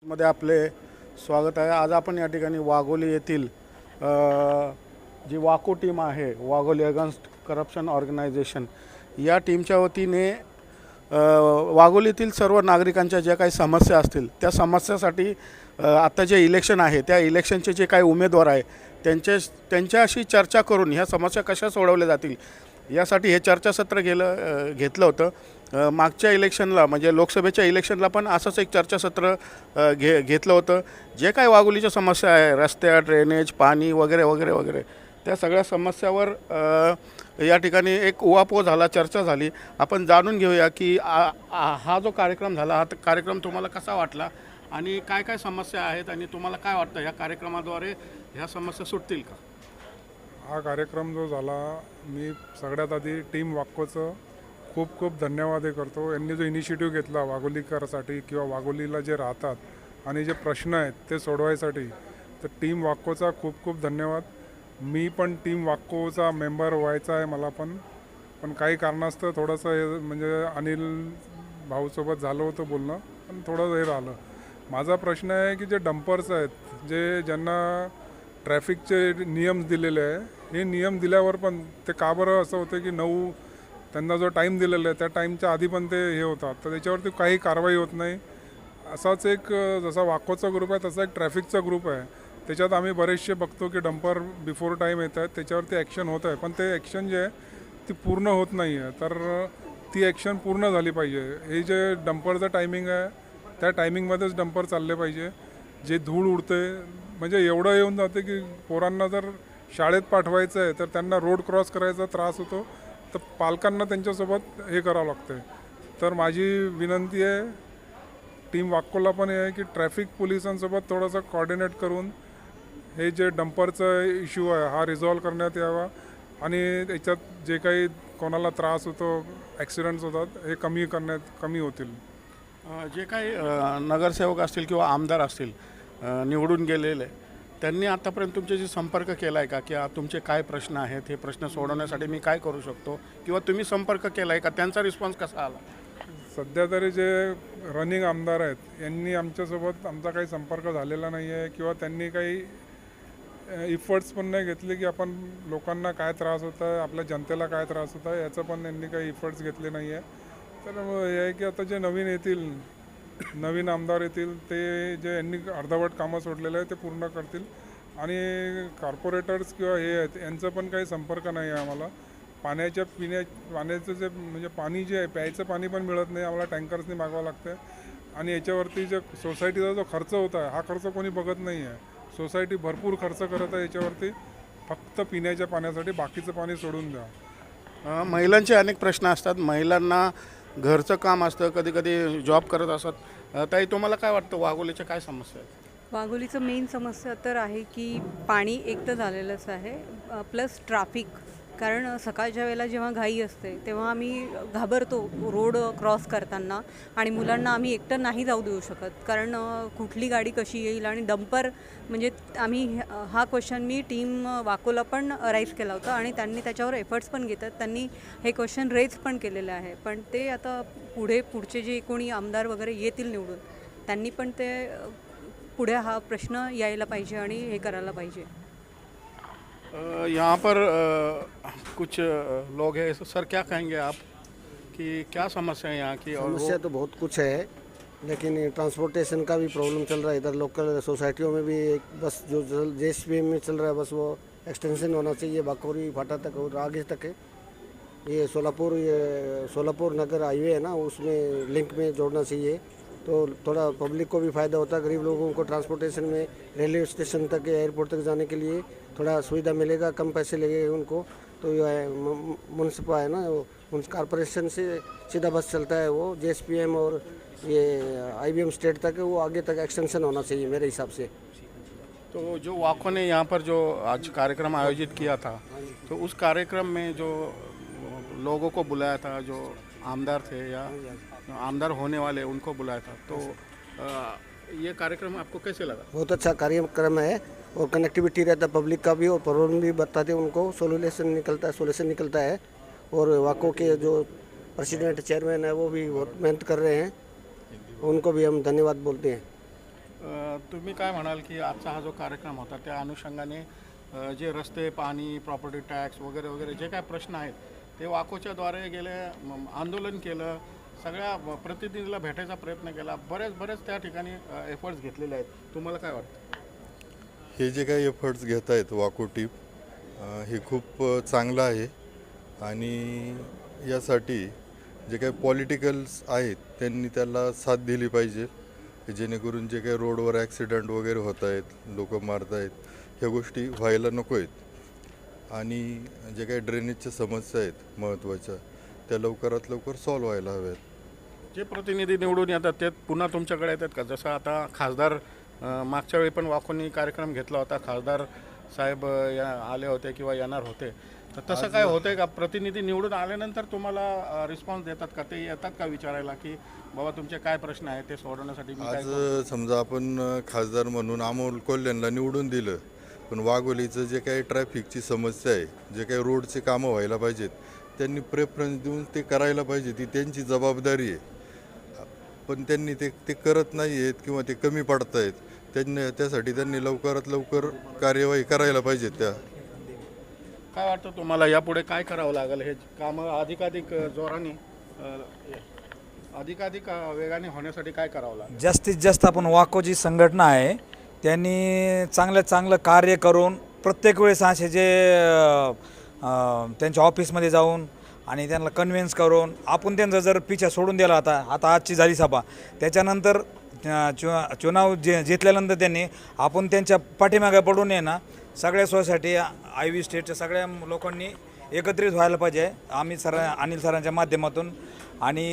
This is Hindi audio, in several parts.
मध्ये आपले स्वागत आहे। आज आपण या ठिकाणी वाघोली येथील जी वाको टीम आहे, वाघोली अगेन्स्ट करप्शन ऑर्गनायझेशन, या टीमच्या वतीने वाघोलीतील सर्व नागरिकांच्या ज्या काही समस्या असतील त्या समस्यासाठी आता जे इलेक्शन आहे त्या इलेक्शनचे जे काही उमेदवार आहे त्यांच्याशी चर्चा करून ह्या समस्या कशा सोडवल्या जातील यासाठी हे चर्चासत्र घेतलं होतं। मागच्या इलेक्शनला म्हणजे लोकसभेच्या इलेक्शनला पण असंच एक चर्चासत्र घेतलं होतं। जे काही वाघोलीच्या समस्या आहे, रस्त्या, ड्रेनेज, पाणी वगैरे वगैरे वगैरे, त्या सगळ्या समस्यावर या ठिकाणी एक उहापोह झाला, चर्चा झाली। आपण जाणून घेऊया की हा जो कार्यक्रम झाला, हा कार्यक्रम तुम्हाला कसा वाटला आणि काय काय समस्या आहेत आणि तुम्हाला काय वाटतं या कार्यक्रमाद्वारे ह्या समस्या सुटतील का? हा कार्यक्रम जो झाला, मी सगळ्यात आधी टीम वाक्कोचं खूप खूप धन्यवाद करतो। यांनी जो इनिशिएटिव्ह घेतला वाघोलीकरांसाठी किंवा वाघोलीला जे राहतात आणि जे प्रश्न आहेत ते सोडवायसाठी, तर टीम वाक्कोचा खूप खूप धन्यवाद। मी पण टीम वाक्कोचा मेंबर व्हायचा आहे मला पण काही कारणास्तव थोडंसं हे म्हणजे अनिल भाऊसोबत झालं होतं बोलणं, पण थोडं हे राहिलं। माझा प्रश्न आहे की जे डंपर्स आहेत, ज्यांना ट्रॅफिकचे नियम दिलेले आहे, हे नियम दिल्यावर पण ते का बरं असं होतं की 9 त्यांना जो टाईम दिलेला आहे त्या टाईमच्या आधी पण ते हे होतात, तर त्याच्यावरती काही कारवाई होत नाही। असाच एक जसा वाकोचा ग्रुप आहे तसा एक ट्रॅफिकचा ग्रुप आहे, त्याच्यात आम्ही बरेचसे बघतो की डंपर बिफोर टाईम येत आहेत, त्याच्यावरती ॲक्शन होत आहे, पण ते ॲक्शन जे आहे ती पूर्ण होत नाही आहे। तर ती ॲक्शन पूर्ण झाली पाहिजे। हे जे डंपरचं टायमिंग आहे त्या टायमिंगमध्येच डंपर चालले पाहिजे। जे धूळ उडते म्हणजे एवढं येऊन जाते की पोरांना जर शाळेत पाठवायचं आहे तर त्यांना रोड क्रॉस करायचा त्रास होतो, तर पालकांना त्यांच्यासोबत हे करावं लागतं। तर माझी विनंती आहे टीम वाक्कोला पण आहे की ट्रॅफिक पोलिसांसोबत थोडंसं कोऑर्डिनेट करून हे जे डंपरचा इश्यू आहे हा रिझॉल्व करण्यात यावा आणि याच्यात जे काही कोणाला त्रास होतो, ॲक्सिडेंट्स होतात, हे कमी होतील। जे काही नगरसेवक असतील किंवा आमदार असतील निवडून गेलेले, त्यांनी आतापर्यंत तुमच्याशी संपर्क केला आहे का की तुमचे काय प्रश्न आहेत, हे प्रश्न सोडवण्यासाठी मी काय करू शकतो, किंवा तुम्ही संपर्क केला आहे का? त्यांचा रिस्पॉन्स कसा आला? सध्या तरी जे रनिंग आमदार आहेत यांनी आमच्यासोबत आमचा काही संपर्क झालेला नाही आहे किंवा त्यांनी काही इफर्ट्स पण नाही घेतले की आपण लोकांना काय त्रास होत आहे, आपल्या जनतेला काय त्रास होत आहे याचं पण त्यांनी काही इफर्ट्स घेतले नाही आहे। तर हे आहे की आता जे नवीन आमदार येतील ते जे यांनी अर्धवट कामं सोडलेलं आहे ते पूर्ण करतील आणि कॉर्पोरेटर्स किंवा हे आहेत यांचं पण काही संपर्क नाही आहे आम्हाला। पाण्याचं जे म्हणजे पाणी जे आहे, प्यायचं पाणी पण मिळत नाही आम्हाला, टँकर्सनी मागवावं लागतं आहे। आणि याच्यावरती जो सोसायटीचा जो खर्च होता आहे हा खर्च कोणी बघत नाही आहे। सोसायटी भरपूर खर्च करत आहे याच्यावरती, फक्त पिण्याच्या पाण्यासाठी, बाकीचं पाणी सोडून द्या। महिलांचे अनेक प्रश्न असतात, महिलांना घरचं काम असतं, कधी कधी जॉब करत असतात। ताई, तुम्हाला काय वाटतं वाघोलीच्या काय समस्या आहेत? वाघोलीचं मेन समस्या तर आहे की पाणी एक तर झालेलंच आहे, प्लस ट्रॅफिक। कारण सकाळच्या वेळेला जेव्हा घाई असते तेव्हा आम्ही घाबरतो रोड क्रॉस करताना, आणि मुलांना आम्ही एकटं नाही जाऊ देऊ शकत कारण कुठली गाडी कशी येईल। आणि डंपर म्हणजे आम्ही हा क्वेश्चन मी टीम वाकोला पण राईज केला होता आणि त्यांनी त्याच्यावर एफर्ट्स पण घेतात, त्यांनी हे क्वेश्चन रेज पण केलेलं आहे। पण ते आता पुढचे जे कोणी आमदार वगैरे येतील निवडून, त्यांनी पण ते पुढे हा प्रश्न यायला पाहिजे आणि हे करायला पाहिजे। यहाँ पर कुछ लोग हैं सर, क्या कहेंगे आप कि क्या समस्या है यहाँ की? समस्या तो बहुत कुछ है, लेकिन ट्रांसपोर्टेशन का भी प्रॉब्लम चल रहा है। इधर लोकल सोसाइटियों में भी एक बस जो JSPM में चल रहा है, बस वो एक्सटेंशन होना चाहिए बाकोरी फाटा तक और आगे तक है। ये सोलापुर नगर हाईवे है ना, उसमें लिंक में जोड़ना चाहिए, तो थोड़ा पब्लिक को भी फ़ायदा होता है। गरीब लोगों को ट्रांसपोर्टेशन में रेलवे स्टेशन तक, एयरपोर्ट तक जाने के लिए थोड़ा सुविधा मिलेगा, कम पैसे लगेंगे उनको। तो ये है म्यूनसिपा है ना, उन कॉर्पोरेशन से सीधा बस चलता है, वो JSPM और ये IBM स्टेट तक है, वो आगे तक एक्सटेंशन होना चाहिए मेरे हिसाब से। तो जो वाको ने यहाँ पर जो आज कार्यक्रम आयोजित किया था, तो उस कार्यक्रम में जो लोगों को बुलाया था, जो आमदार थे या आमदार होने वाले उनको बुलाया था, तो ये कार्यक्रम आपको कैसे लगा? बहुत अच्छा कार्यक्रम है और कनेक्टिविटी रहता है पब्लिक का भी, और प्रॉब्लम भी बताते हैं उनको, सोल्यूशन निकलता है। और वाको के जो प्रेसिडेंट चेयरमैन है वो भी बहुत मेहनत कर रहे हैं, उनको भी हम धन्यवाद बोलते हैं। तुम्ही काय म्हणाल की आजचा हा जो कार्यक्रम होता त्या अनुषंगाने जे रस्ते, पाणी, प्रॉपर्टी टॅक्स वगैरे वगैरे जे काय प्रश्न आहेत ते वाकोच्या द्वारे गेले आंदोलन केलं, सगळ्या प्रतिनिधीला भेटायचा प्रयत्न केला, बरेच त्या ठिकाणी एफर्ट्स घेतलेले आहेत. तुम्हाला काय वाटतं? हे जे काही एफर्ट्स घेत आहेत वाको टीम हे खूप चांगलं आहे आणि यासाठी जे काही पॉलिटिकल्स आहेत त्यांनी त्याला साथ दिली पाहिजे, जेणेकरून जे काही रोडवर ॲक्सिडेंट वगैरे होत आहेत, लोक मारत आहेत, ह्या गोष्टी व्हायला नको आहेत आणि जे काही ड्रेनेजच्या समस्या आहेत महत्त्वाच्या त्या लवकरात लवकर सॉल्व्ह व्हायला हव्यात. जे प्रतिनिधी निवडून येतात ते पुन्हा तुमच्याकडे येतात का? जसं आता खासदार मागच्या वेळी पण वाकोनी कार्यक्रम घेतला होता, खासदार साहेब आले होते किंवा येणार होते, तर तसं काय होतंय का? प्रतिनिधी निवडून आल्यानंतर तुम्हाला रिस्पॉन्स देतात का? ते येतात का विचारायला की बाबा तुमचे काय प्रश्न आहेत ते सोडवण्यासाठी मी काय आज समजा आपण खासदार म्हणून अमोल कोल्हेंना निवडून दिलं, पण वाघोलीचं जे काही ट्रॅफिकची समस्या आहे, जे काही रोडचे कामं व्हायला पाहिजेत, त्यांनी प्रेफरन्स देऊन ते करायला पाहिजे, ती त्यांची जबाबदारी आहे. पण त्यांनी ते करत नाही आहेत किंवा ते कमी पडत आहेत. त्यासाठी त्यांनी लवकरात लवकर कार्यवाही करायला पाहिजे. काय वाटतं तुम्हाला यापुढे काय करावं लागेल? हे कामं अधिकाधिक जोराने अधिकाधिक वेगाने होण्यासाठी काय करावं लागेल? जास्तीत जास्त आपण वाको जी संघटना आहे त्यांनी चांगलं कार्य करून प्रत्येक वेळेस असे जे त्यांच्या ऑफिसमध्ये जाऊन आणि त्यांना कन्व्हिन्स करून आपण त्यांचा जर पिछा सोडून दिला, आता आजची झाली सभा, त्याच्यानंतर चुनाव जिंकल्यानंतर त्यांनी आपण त्यांच्या पाठीमागे पडून आहे ना, सगळ्या सोसायटी आय स्टेटच्या सगळ्या लोकांनी एकत्रित व्हायला पाहिजे. अनिल सरांच्या माध्यमातून आणि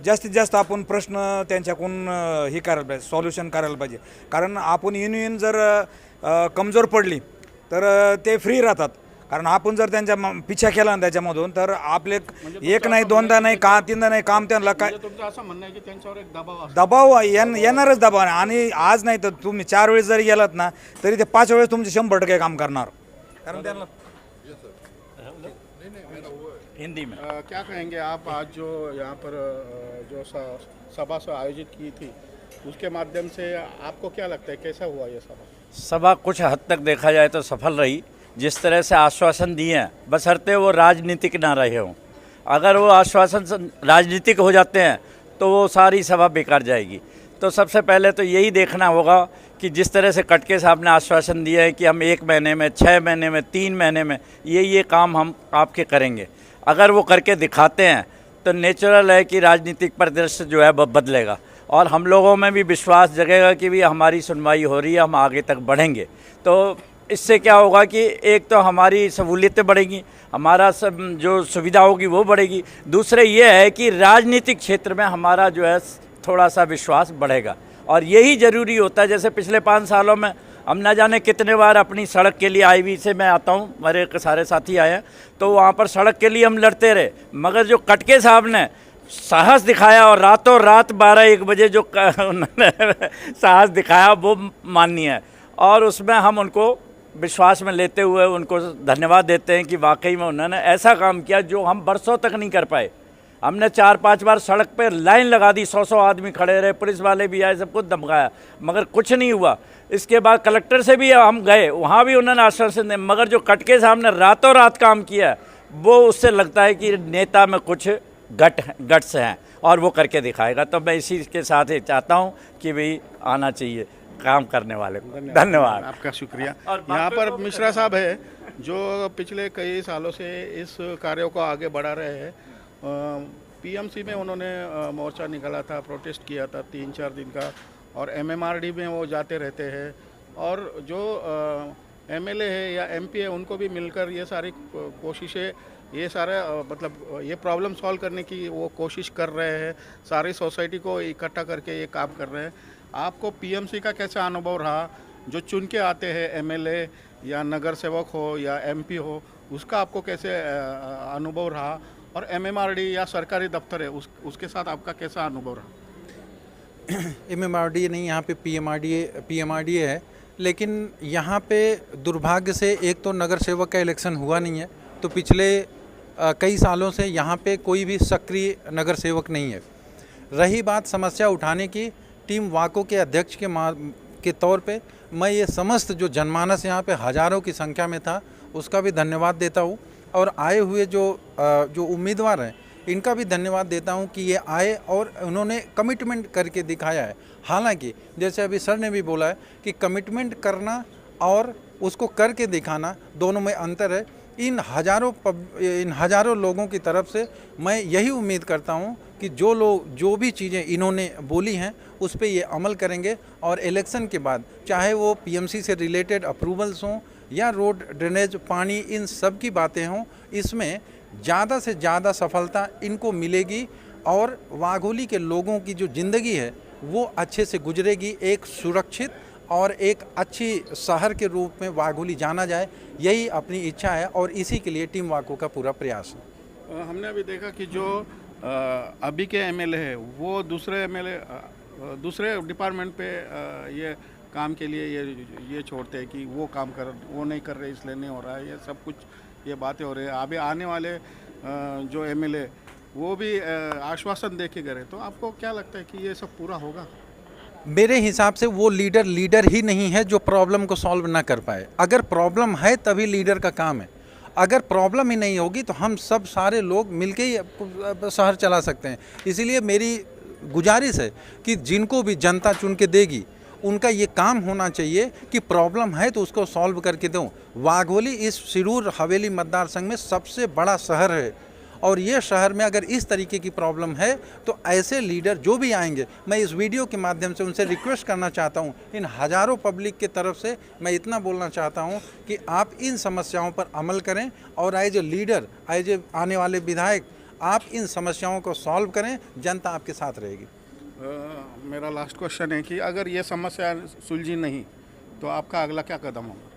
जास्तीत जास्त आपण प्रश्न त्यांच्याकडून हे करायला पाहिजे, सॉल्युशन करायला पाहिजे. कारण आपण युनियन जर कमजोर पडली तर ते फ्री राहतात. कारण आपण जर त्यांच्या पिछा केला ना त्याच्यामधून, तर आपले एक नाही, दोनदा नाही, तीनदा नाही, काम त्यांना काय तुमचं असं म्हणणं आहे की त्यांच्यावर एक दबाव येणारच दबाव. आणि आज नाही तर तुम्ही 4 वेळेस जरी गेलात ना तरी ते 5 वेळेस तुमचे 100% काम करणार. कारण त्यांना हिंदी में क्या कहेंगे आप? आज जो यहाँ पर जो सभा से आयोजित की थी उसके माध्यम से आपको क्या लगता है कैसा हुआ ये सभा? सभा कुछ हद तक देखा जाए तो सफल रही. जिस तरह से आश्वासन दिए हैं, बशर्ते वो राजनीतिक ना रहे हों. अगर वो आश्वासन राजनीतिक हो जाते हैं तो वो सारी सभा बेकार जाएगी. तो सबसे पहले तो यही देखना होगा कि जिस तरह से कटके साहब ने आश्वासन दिया है कि हम 1 महीने में, 6 महीने में, 3 महीने में ये काम हम आपके करेंगे, अगर वो करके दिखाते हैं तो नेचुरल है कि राजनीतिक परिदृश्य जो है वो बदलेगा और हम लोगों में भी विश्वास जगेगा कि भी हमारी सुनवाई हो रही है, हम आगे तक बढ़ेंगे. तो इससे क्या होगा कि एक तो हमारी सहूलियतें बढ़ेंगी, हमारा सब जो सुविधा होगी वो बढ़ेगी. दूसरे ये है कि राजनीतिक क्षेत्र में हमारा जो है थोड़ा सा विश्वास बढ़ेगा और यही ज़रूरी होता है. जैसे पिछले 5 सालों में हम न जाने कितने बार अपनी सड़क के लिए आईवी से मैं आता हूँ, मेरे सारे साथी आए हैं, तो वहाँ पर सड़क के लिए हम लड़ते रहे, मगर जो कटके साहब ने साहस दिखाया और रातों रात 12-1 बजे जो साहस दिखाया वो माननीय है. और उसमें हम उनको विश्वास में लेते हुए उनको धन्यवाद देते हैं कि वाकई में उन्होंने ऐसा काम किया जो हम बरसों तक नहीं कर पाए. हमने 4-5 बार सड़क पे लाइन लगा दी, 100 आदमी खड़े रहे, पुलिस वाले भी आए, सब कुछ धमकाया, मगर कुछ नहीं हुआ. इसके बाद कलेक्टर से भी हम गए, वहाँ भी उन्होंने आश्वासन दिया, मगर जो कटके साहब ने रातों रात काम किया वो उससे लगता है कि नेता में कुछ गट्स हैं और वो करके दिखाएगा. तो मैं इसी के साथ ही चाहता हूँ कि भाई आना चाहिए काम करने वाले को. धन्यवाद, आपका शुक्रिया. यहाँ पर मिश्रा साहब है जो पिछले कई सालों से इस कार्यों को आगे बढ़ा रहे हैं. पीएमसी में उन्होंने मोर्चा निकाला था, प्रोटेस्ट किया था 3-4 दिन का, और एमएमआरडी में वो जाते रहते हैं, और जो एमएलए है या एमपी है उनको भी मिलकर ये सारी कोशिशें, ये सारे मतलब ये प्रॉब्लम सॉल्व करने की वो कोशिश कर रहे हैं. सारी सोसाइटी को इकट्ठा करके ये काम कर रहे हैं. आपको पीएमसी का कैसा अनुभव रहा? जो चुन के आते हैं एमएलए या नगर सेवक हो या एमपी हो, उसका आपको कैसे अनुभव रहा? और एमएमआरडी या सरकारी दफ्तर है उसके साथ आपका कैसा अनुभव रहा? एमएमआरडी नहीं, यहाँ पे पीएमआरडी है, लेकिन यहाँ पे दुर्भाग्य से एक तो नगर सेवक का इलेक्शन हुआ नहीं है, तो पिछले कई सालों से यहाँ पे कोई भी सक्रिय नगर सेवक नहीं है. रही बात समस्या उठाने की, टीम वाको के अध्यक्ष के के तौर पे मैं ये समस्त जो जनमानस यहाँ पे हज़ारों की संख्या में था उसका भी धन्यवाद देता हूँ, और आए हुए जो उम्मीदवार हैं इनका भी धन्यवाद देता हूँ कि ये आए और उन्होंने कमिटमेंट करके दिखाया है। हालांकि जैसे अभी सर ने भी बोला है कि कमिटमेंट करना और उसको करके दिखाना दोनों में अंतर है। इन हज़ारों लोगों की तरफ से मैं यही उम्मीद करता हूं कि जो भी चीज़ें इन्होंने बोली हैं उस पे ये अमल करेंगे, और इलेक्शन के बाद चाहे वो पीएमसी से रिलेटेड अप्रूवल्स हों या रोड ड्रेनेज पानी इन सब की बातें हों, इसमें ज़्यादा से ज़्यादा सफलता इनको मिलेगी और वाघोली के लोगों की जो ज़िंदगी है वो अच्छे से गुजरेगी। एक सुरक्षित और एक अच्छी शहर के रूप में वाघोली जाना जाए, यही अपनी इच्छा है और इसी के लिए टीम वाको का पूरा प्रयास है। हमने अभी देखा कि जो अभी के एमएलए है वो दूसरे एमएलए दूसरे डिपार्टमेंट पे ये काम के लिए ये छोड़ते हैं कि वो काम वो नहीं कर रहे इसलिए नहीं हो रहा है, ये सब कुछ ये बातें हो रही है। अभी आने वाले जो एमएलए वो भी आश्वासन दे के गए, तो आपको क्या लगता है कि ये सब पूरा होगा? मेरे हिसाब से वो लीडर ही नहीं है जो प्रॉब्लम को सॉल्व ना कर पाए। अगर प्रॉब्लम है तभी लीडर का काम है, अगर प्रॉब्लम ही नहीं होगी तो हम सब सारे लोग मिलके ही शहर चला सकते हैं। इसीलिए मेरी गुजारिश है कि जिनको भी जनता चुन के देगी उनका ये काम होना चाहिए कि प्रॉब्लम है तो उसको सॉल्व करके दो। वाघोली इस सिरूर हवेली मतदार संघ में सबसे बड़ा शहर है, और ये शहर में अगर इस तरीके की प्रॉब्लम है तो ऐसे लीडर जो भी आएंगे, मैं इस वीडियो के माध्यम से उनसे रिक्वेस्ट करना चाहता हूँ, इन हज़ारों पब्लिक के तरफ से मैं इतना बोलना चाहता हूँ कि आप इन समस्याओं पर अमल करें और as a leader, as a आने वाले विधायक आप इन समस्याओं को सॉल्व करें, जनता आपके साथ रहेगी। मेरा लास्ट क्वेश्चन है कि अगर ये समस्या सुलझी नहीं तो आपका अगला क्या कदम होगा?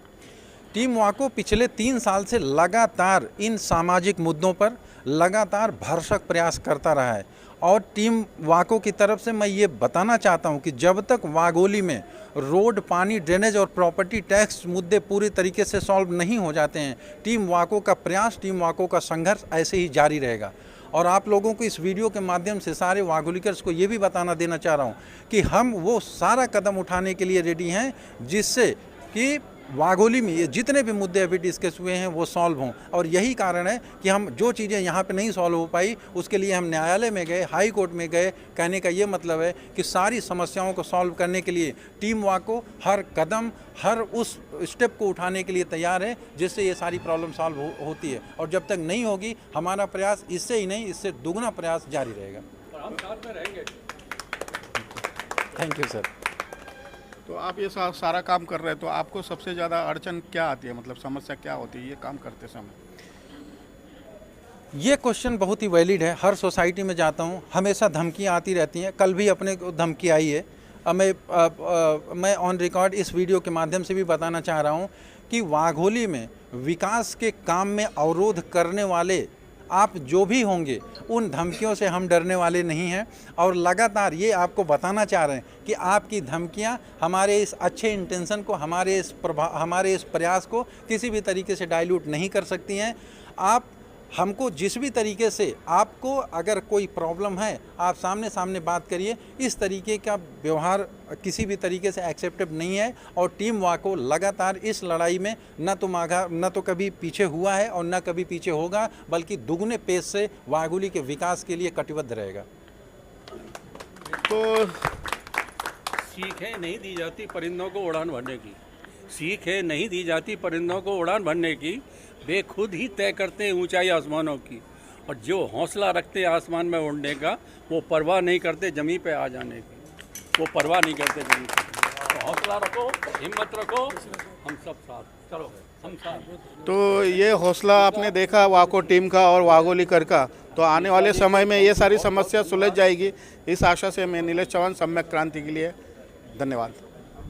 टीम वाको पिछले 3 साल से लगातार इन सामाजिक मुद्दों पर लगातार भरसक प्रयास करता रहा है, और टीम वाको की तरफ से मैं ये बताना चाहता हूँ कि जब तक वाघोली में रोड, पानी, ड्रेनेज और प्रॉपर्टी टैक्स मुद्दे पूरी तरीके से सॉल्व नहीं हो जाते हैं, टीम वाको का प्रयास, टीम वाको का संघर्ष ऐसे ही जारी रहेगा। और आप लोगों को इस वीडियो के माध्यम से सारे वाघोलीकर्स को ये भी बताना देना चाह रहा हूँ कि हम वो सारा कदम उठाने के लिए रेडी हैं जिससे कि वाघोली में ये जितने भी मुद्दे अभी डिस्कस हुए हैं वो सॉल्व हों। और यही कारण है कि हम जो चीज़ें यहाँ पे नहीं सॉल्व हो पाई उसके लिए हम न्यायालय में गए, हाई कोर्ट में गए। कहने का ये मतलब है कि सारी समस्याओं को सॉल्व करने के लिए टीम वाको हर कदम, हर उस स्टेप को उठाने के लिए तैयार है जिससे ये सारी प्रॉब्लम सॉल्व होती है। और जब तक नहीं होगी हमारा प्रयास इससे ही नहीं, इससे दुगना प्रयास जारी रहेगा। Thank you sir. तो आप ये सारा काम कर रहे हैं, तो आपको सबसे ज़्यादा अड़चन क्या आती है, मतलब समस्या क्या होती है ये काम करते समय? ये क्वेश्चन बहुत ही वैलिड है। हर सोसाइटी में जाता हूँ हमेशा धमकियाँ आती रहती हैं। कल भी अपने को धमकी आई है। मैं ऑन रिकॉर्ड इस वीडियो के माध्यम से भी बताना चाह रहा हूँ कि वाघोली में विकास के काम में अवरोध करने वाले आप जो भी होंगे उन धमकियों से हम डरने वाले नहीं हैं, और लगातार ये आपको बताना चाह रहे हैं कि आपकी धमकियां हमारे इस अच्छे इंटेंशन को, हमारे इस प्रयास को किसी भी तरीके से डाइल्यूट नहीं कर सकती हैं। आप हमको जिस भी तरीके से, आपको अगर कोई प्रॉब्लम है आप सामने सामने बात करिए। इस तरीके का व्यवहार किसी भी तरीके से एक्सेप्टेबल नहीं है, और टीम वाको लगातार इस लड़ाई में न तो कभी पीछे हुआ है और न कभी पीछे होगा, बल्कि दुगने पेस से वाघोली के विकास के लिए कटिबद्ध रहेगा। तो सीखें नहीं दी जाती परिंदों को उड़ान भरने की, सीखें नहीं दी जाती परिंदों को उड़ान भरने की, वे खुद ही तय करते हैं ऊंचाई आसमानों की, और जो हौसला रखते हैं आसमान में उड़ने का वो परवाह नहीं करते ज़मीन पे आ जाने की, वो परवाह नहीं करते ज़मीन पे। तो हौसला रखो, हिम्मत रखो, हम सब साथ, चलो हम साथ। तो ये हौसला आपने देखा वाको टीम का और वाघोलीकर का, तो आने वाले समय में ये सारी समस्या सुलझ जाएगी, इस आशा से मैं नीलेश चौहान, सम्यक क्रांति के लिए धन्यवाद।